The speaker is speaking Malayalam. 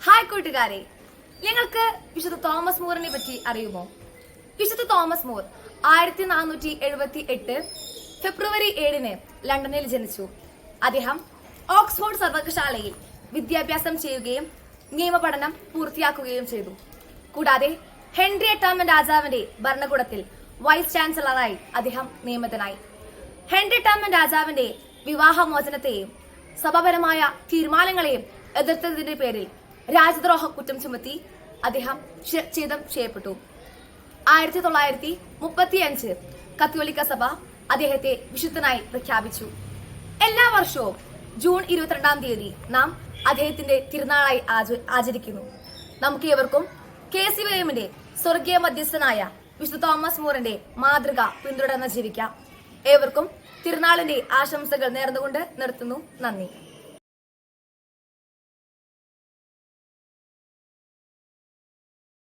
ഹായ് കൂട്ടുകാരെ, നിങ്ങൾക്ക് വിശുദ്ധ തോമസ് മൂറിനെ പറ്റി അറിയുമോ? വിശുദ്ധ തോമസ് മൂർ 1478 ഫെബ്രുവരി 7 ലണ്ടനിൽ ജനിച്ചു. അദ്ദേഹം ഓക്സ്ഫോർഡ് സർവകലാശാലയിൽ വിദ്യാഭ്യാസം ചെയ്യുകയും നിയമപഠനം പൂർത്തിയാക്കുകയും ചെയ്തു. കൂടാതെ ഹെൻറി 8 രാജാവിന്റെ ഭരണകൂടത്തിൽ വൈസ് ചാൻസലറായി അദ്ദേഹം നിയമിതനായി. ഹെൻറി 8 രാജാവിന്റെ വിവാഹമോചനത്തെയും സഭാപരമായ തീരുമാനങ്ങളെയും എതിർത്തതിന്റെ പേരിൽ രാജദ്രോഹ കുറ്റം ചുമത്തി അദ്ദേഹം ശിരച്ഛേദം ചെയ്യപ്പെട്ടു. 1935 കത്തോലിക്ക സഭ അദ്ദേഹത്തെ വിശുദ്ധനായി പ്രഖ്യാപിച്ചു. എല്ലാ വർഷവും ജൂൺ 22 നാം അദ്ദേഹത്തിന്റെ തിരുനാളായി ആചരിക്കുന്നു. നമുക്ക് ഏവർക്കും KCYM-ന്റെ സ്വർഗീയ മധ്യസ്ഥനായ വിശുദ്ധ തോമസ് മൂറിന്റെ മാതൃക പിന്തുടർന്ന് ജീവിക്കാം. ഏവർക്കും തിരുനാളിന്റെ ആശംസകൾ നേർന്നുകൊണ്ട് നിർത്തുന്നു. നന്ദി.